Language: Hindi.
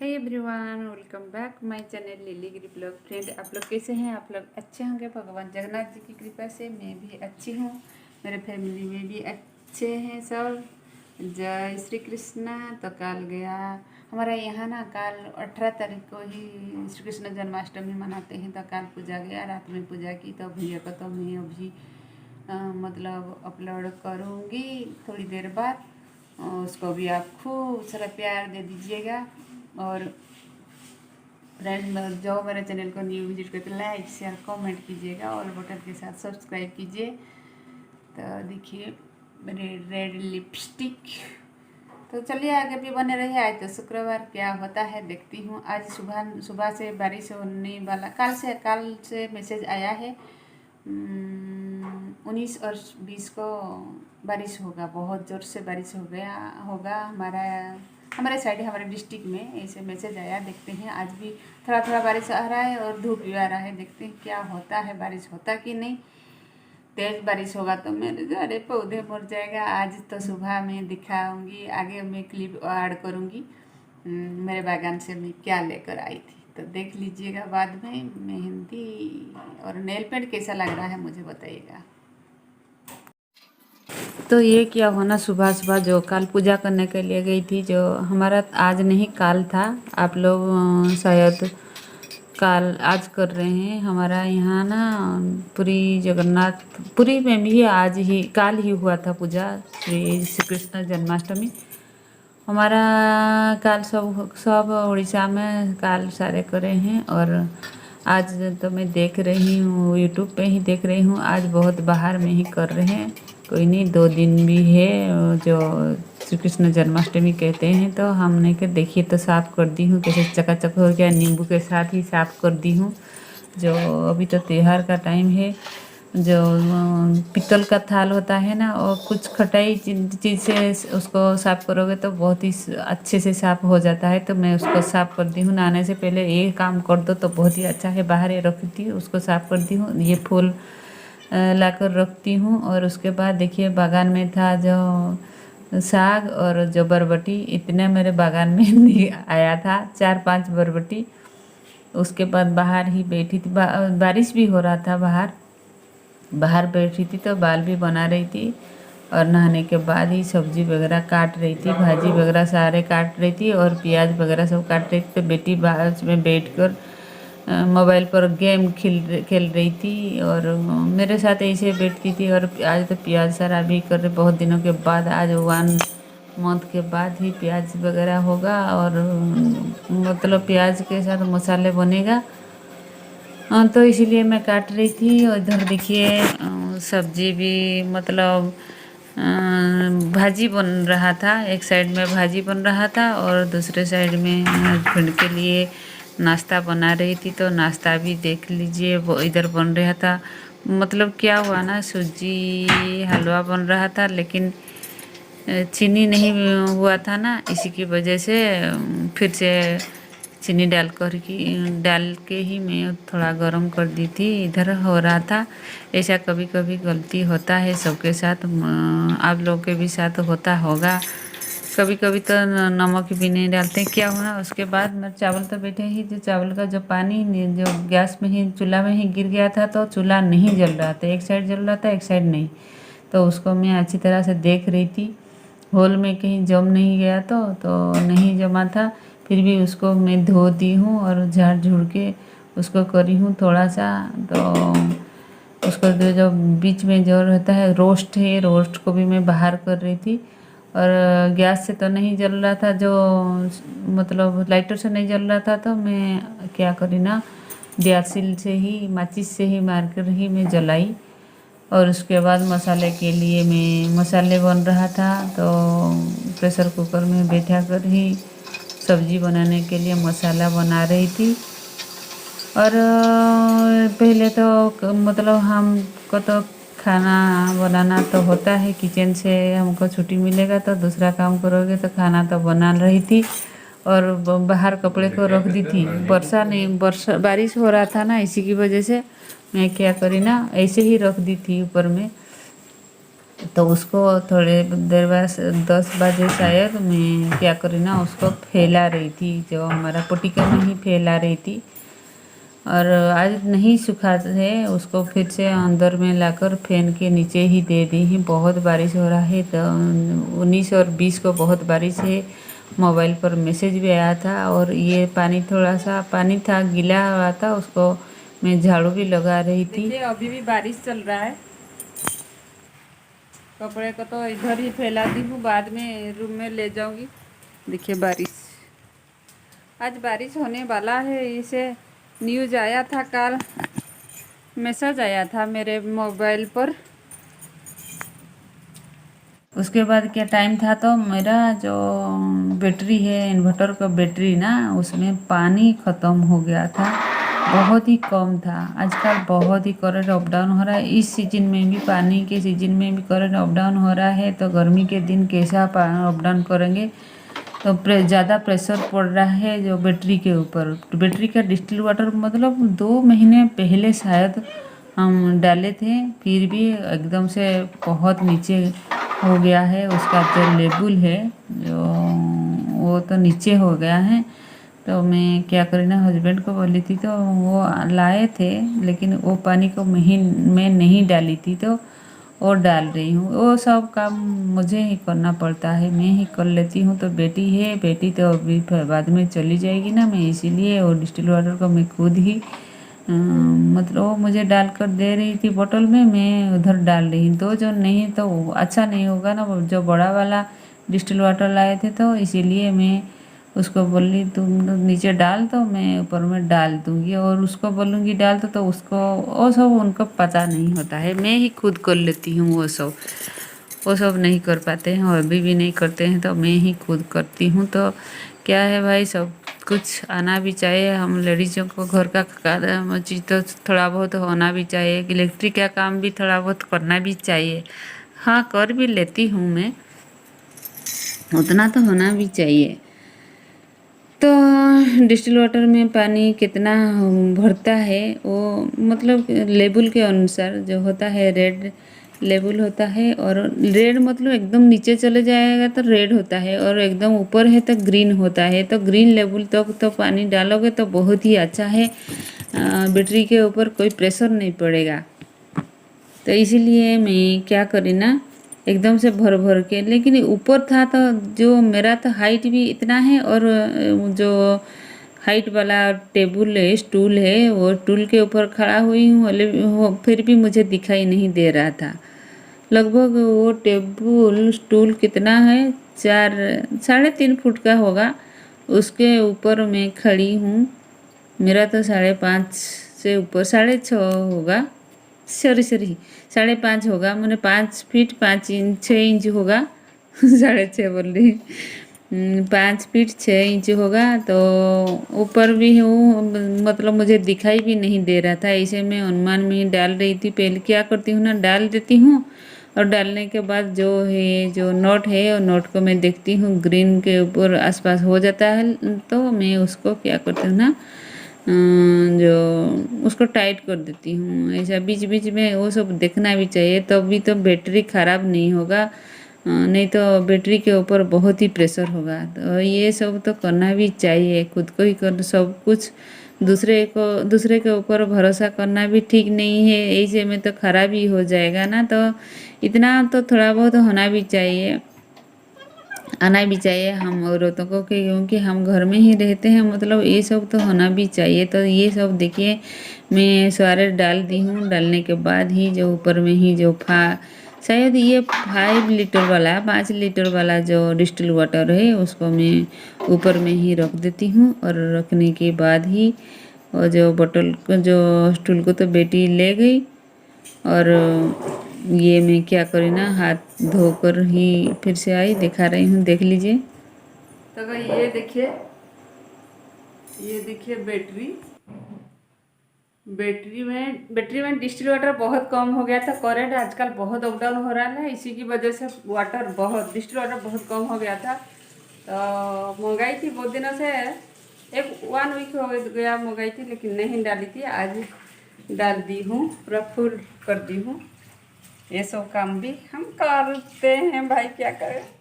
Hey everyone, welcome back my channel Lily Giri blog. Friend, आप लोग कैसे हैं? आप लोग अच्छे होंगे। भगवान जगन्नाथ जी की कृपा से मैं भी अच्छी हूँ। मेरे फैमिली में भी अच्छे हैं सब। जय श्री कृष्णा। तो कल गया हमारा यहाँ ना, कल 18 तारीख को ही श्री कृष्ण जन्माष्टमी मनाते हैं। तो कल पूजा गया, रात में पूजा की। तो भैया को तो मैं अभी मतलब अपलोड करूँगी थोड़ी देर बाद। उसको भी आप खूब सारा प्यार दे दीजिएगा। और फ्रेंड, जो मेरे चैनल को न्यू विजिट करके लाइक शेयर कमेंट कीजिएगा और बटन के साथ सब्सक्राइब कीजिए। तो देखिए मेरे रेड लिपस्टिक। तो चलिए आगे भी बने रहिए। आज तो शुक्रवार, क्या होता है देखती हूँ। आज सुबह सुबह से बारिश होने वाला, कल से मैसेज आया है 19 और 20 को बारिश होगा। बहुत ज़ोर से बारिश होगा हमारे साइड, हमारे डिस्ट्रिक्ट में ऐसे मैसेज आया। देखते हैं, आज भी थोड़ा थोड़ा बारिश आ रहा है और धूप भी आ रहा है। देखते हैं क्या होता है, बारिश होता कि नहीं। तेज़ बारिश होगा तो मेरे सारे पौधे मर जाएगा। आज तो सुबह में दिखाऊंगी, आगे मैं क्लिप ऐड करूंगी मेरे बागान से मैं क्या लेकर आई थी। तो देख लीजिएगा बाद में। मेहंदी और नेल पेंट कैसा लग रहा है मुझे बताइएगा। तो ये क्या हुआ ना, सुबह सुबह जो कल पूजा करने के लिए गई थी, जो हमारा आज नहीं काल था। आप लोग शायद काल आज कर रहे हैं। हमारा यहाँ ना पुरी में भी आज ही काल ही हुआ था पूजा, श्री कृष्ण जन्माष्टमी। हमारा काल सब सब उड़ीसा में काल सारे करे हैं। और आज तो मैं देख रही हूँ, यूट्यूब पे ही देख रही हूँ, आज बहुत बाहर में ही कर रहे हैं। कोई नहीं, 2 दिन भी है जो श्री कृष्ण जन्माष्टमी कहते हैं। तो हमने के देखिए तो साफ़ कर दी हूँ, कैसे चकाचक हो गया। नींबू के साथ ही साफ़ कर दी हूँ। जो अभी तो त्योहार का टाइम है, जो पीतल का थाल होता है ना, और कुछ खटाई चीज़ से उसको साफ़ करोगे तो बहुत ही अच्छे से साफ़ हो जाता है। तो मैं उसको साफ़ कर दी हूँ। नहाने से पहले ये काम कर दो तो बहुत ही अच्छा है। बाहर ये रखती हूँ, उसको साफ़ कर दी हूँ। ये फूल लाकर रखती हूँ। और उसके बाद देखिए बागान में था जो साग और जो बरबटी, इतने मेरे बागान में आया था, 4-5 बरबटी। उसके बाद बाहर ही बैठी थी, बारिश भी हो रहा था। बाहर बैठी थी तो बाल भी बना रही थी। और नहाने के बाद ही सब्जी वगैरह काट रही थी, भाजी वगैरह सारे काट रही थी और प्याज वगैरह सब काट रही थी। तो बेटी बाहर में बैठकर मोबाइल पर गेम खेल रही थी और मेरे साथ ऐसे बैठती थी। और आज तो प्याज सारा भी कर रहे, बहुत दिनों के बाद, आज 1 मंथ के बाद ही प्याज वगैरह होगा। और मतलब प्याज के साथ मसाले बनेगा। तो इसीलिए मैं काट रही थी। और इधर देखिए सब्जी भी मतलब भाजी बन रहा था। एक साइड में भाजी बन रहा था और दूसरे साइड में हस्बैंड के लिए नाश्ता बना रही थी। तो नाश्ता भी देख लीजिए, वो इधर बन रहा था। मतलब क्या हुआ ना, सूजी हलवा बन रहा था, लेकिन चीनी नहीं हुआ था ना, इसी की वजह से फिर से चीनी डाल के ही मैं थोड़ा गरम कर दी थी। इधर हो रहा था। ऐसा कभी कभी गलती होता है सबके साथ, आप लोगों के भी साथ होता होगा। कभी कभी तो नमक भी नहीं डालते, क्या हुआ। उसके बाद मैं चावल तो बैठे ही, जो चावल का जो पानी जो गैस में ही चूल्हा में ही गिर गया था। तो चूल्हा नहीं जल रहा था, एक साइड जल रहा था, एक साइड नहीं। तो उसको मैं अच्छी तरह से देख रही थी, होल में कहीं जम नहीं गया तो नहीं जमा था। फिर भी उसको मैं धो दी हूँ और झाड़ झूड़ के उसको करी हूँ थोड़ा सा। तो उसको जो बीच में जो रहता है रोस्ट है, रोस्ट को भी मैं बाहर कर रही थी। और गैस से तो नहीं जल रहा था, जो मतलब लाइटर से नहीं जल रहा था। तो मैं क्या करी ना, दियासिल से ही, माचिस से ही मार कर ही मैं जलाई। और उसके बाद मसाले के लिए मैं मसाले बन रहा था। तो प्रेशर कुकर में बैठा कर ही सब्जी बनाने के लिए मसाला बना रही थी। और पहले तो मतलब हमको तो खाना बनाना तो होता है, किचन से हमको छुट्टी मिलेगा तो दूसरा काम करोगे, तो खाना तो बना रही थी। और बाहर कपड़े को रख दी थी। वर्षा बारिश हो रहा था ना, इसी की वजह से मैं क्या करी ना, ऐसे ही रख दी थी ऊपर में। तो उसको थोड़े देर बाद 10 बजे शायद मैं क्या करी ना, उसको फैला रही थी, जो हमारा पोटिका में ही फैला रही थी। और आज नहीं सूखा है, उसको फिर से अंदर में लाकर फैन के नीचे ही दे दी ही। बहुत बारिश हो रहा है, तो 19 और 20 को बहुत बारिश है। मोबाइल पर मैसेज भी आया था, और ये पानी थोड़ा सा पानी था, गीला हुआ था, उसको मैं झाड़ू भी लगा रही थी। देखिए अभी भी बारिश चल रहा है। कपड़े को तो इधर ही फैला दी हूँ, बाद में रूम में ले जाऊंगी। देखिए बारिश, आज बारिश होने वाला है, इसे न्यूज़ आया था, कल मैसेज आया था मेरे मोबाइल पर। उसके बाद क्या टाइम था, तो मेरा जो बैटरी है, इन्वर्टर का बैटरी ना, उसमें पानी ख़त्म हो गया था, बहुत ही कम था। आजकल बहुत ही करंट अप डाउन हो रहा है, इस सीजन में भी, पानी के सीजन में भी करंट अप डाउन हो रहा है। तो गर्मी के दिन कैसा अप डाउन करेंगे, तो ज़्यादा प्रेशर पड़ रहा है जो बैटरी के ऊपर। तो बैटरी का डिस्टिल वाटर मतलब 2 महीने पहले शायद हम डाले थे, फिर भी एकदम से बहुत नीचे हो गया है। उसका जो लेबल है जो, वो तो नीचे हो गया है। तो मैं क्या करी ना, हस्बैंड को बोली थी, तो वो लाए थे, लेकिन वो पानी को मैं नहीं डाली थी, तो और डाल रही हूँ। वो सब काम मुझे ही करना पड़ता है, मैं ही कर लेती हूँ। तो बेटी है, बेटी तो अभी बाद में चली जाएगी ना, मैं इसीलिए वो डिस्टिल वाटर को मैं खुद ही मतलब वो मुझे डाल कर दे रही थी बोतल में, मैं उधर डाल रही। दो जो नहीं तो अच्छा नहीं होगा ना, जो बड़ा वाला डिस्टिल वाटर लाए थे, तो इसीलिए मैं उसको बोली तुम नीचे डाल, तो मैं ऊपर में डाल दूँगी, और उसको बोलूँगी डाल तो उसको वो सब उनको पता नहीं होता है, मैं ही खुद कर लेती हूँ। वो सब नहीं कर पाते हैं, और अभी भी नहीं करते हैं, तो मैं ही खुद करती हूँ। तो क्या है भाई, सब कुछ आना भी चाहिए, हम लेडीज़ों को घर का चीज़ तो थोड़ा बहुत होना भी चाहिए, इलेक्ट्रिक का काम भी थोड़ा बहुत करना भी चाहिए। हाँ, कर भी लेती हूँ मैं, उतना तो होना भी चाहिए। तो डिस्टिल वाटर में पानी कितना भरता है, वो मतलब लेबल के अनुसार जो होता है, रेड लेबल होता है, और रेड मतलब एकदम नीचे चले जाएगा तो रेड होता है, और एकदम ऊपर है तो ग्रीन होता है। तो ग्रीन लेबल तक तो पानी डालोगे तो बहुत ही अच्छा है, बैटरी के ऊपर कोई प्रेशर नहीं पड़ेगा। तो इसीलिए मैं क्या करी ना, एकदम से भर भर के, लेकिन ऊपर था तो जो मेरा तो हाइट भी इतना है, और जो हाइट वाला टेबल है, स्टूल है, वो स्टूल के ऊपर खड़ा हुई हूँ, फिर भी मुझे दिखाई नहीं दे रहा था। लगभग वो टेबल स्टूल कितना है, 4 साढ़े 3 फुट का होगा, उसके ऊपर मैं खड़ी हूँ। मेरा तो 5.5 से ऊपर 6.5 होगा, सॉरी 5.5 होगा, मैंने 5 फीट 5 इंच 6 इंच होगा 6.5 बोल रही, 5 फीट 6 इंच होगा। तो ऊपर भी हूँ, मतलब मुझे दिखाई भी नहीं दे रहा था, इसे मैं अनुमान में डाल रही थी। पहले क्या करती हूँ ना, डाल देती हूँ, और डालने के बाद जो है, जो नोट है, और नोट को मैं देखती हूँ ग्रीन के ऊपर आसपास हो जाता है, तो मैं उसको क्या करती हूँ ना, जो उसको टाइट कर देती हूँ। ऐसा बीच बीच में वो सब देखना भी चाहिए, तभी तो बैटरी ख़राब नहीं होगा, नहीं तो बैटरी के ऊपर बहुत ही प्रेशर होगा। तो ये सब तो करना भी चाहिए, खुद को ही कर, सब कुछ दूसरे के ऊपर भरोसा करना भी ठीक नहीं है, ऐसे में तो ख़राब ही हो जाएगा ना। तो इतना तो थोड़ा बहुत होना भी चाहिए, आना भी चाहिए हम औरतों को, क्योंकि हम घर में ही रहते हैं, मतलब ये सब तो होना भी चाहिए। तो ये सब देखिए, मैं सारे डाल दी हूँ, डालने के बाद ही जो ऊपर में ही जो शायद ये 5 लीटर वाला, 5 लीटर वाला जो डिस्टिल वाटर है, उसको मैं ऊपर में ही रख देती हूँ। और रखने के बाद ही, और जो बोतल को, जो स्टूल को तो बेटी ले गई, और ये मैं क्या करी ना, हाथ धोकर ही फिर से आई, दिखा रही हूँ, देख लीजिए। तो भाई ये देखिए बैटरी में डिस्टिल वाटर बहुत कम हो गया था। करंट आजकल बहुत अप डाउन हो रहा है, इसी की वजह से डिस्टिल वाटर बहुत कम हो गया था। तो मंगाई थी बहुत दिनों से, 1 वीक हो गया मंगाई थी, लेकिन नहीं डाली थी। आज डाल दी हूँ, पूरा फुल कर दी हूँ। ये सब काम भी हम करते हैं भाई, क्या करें।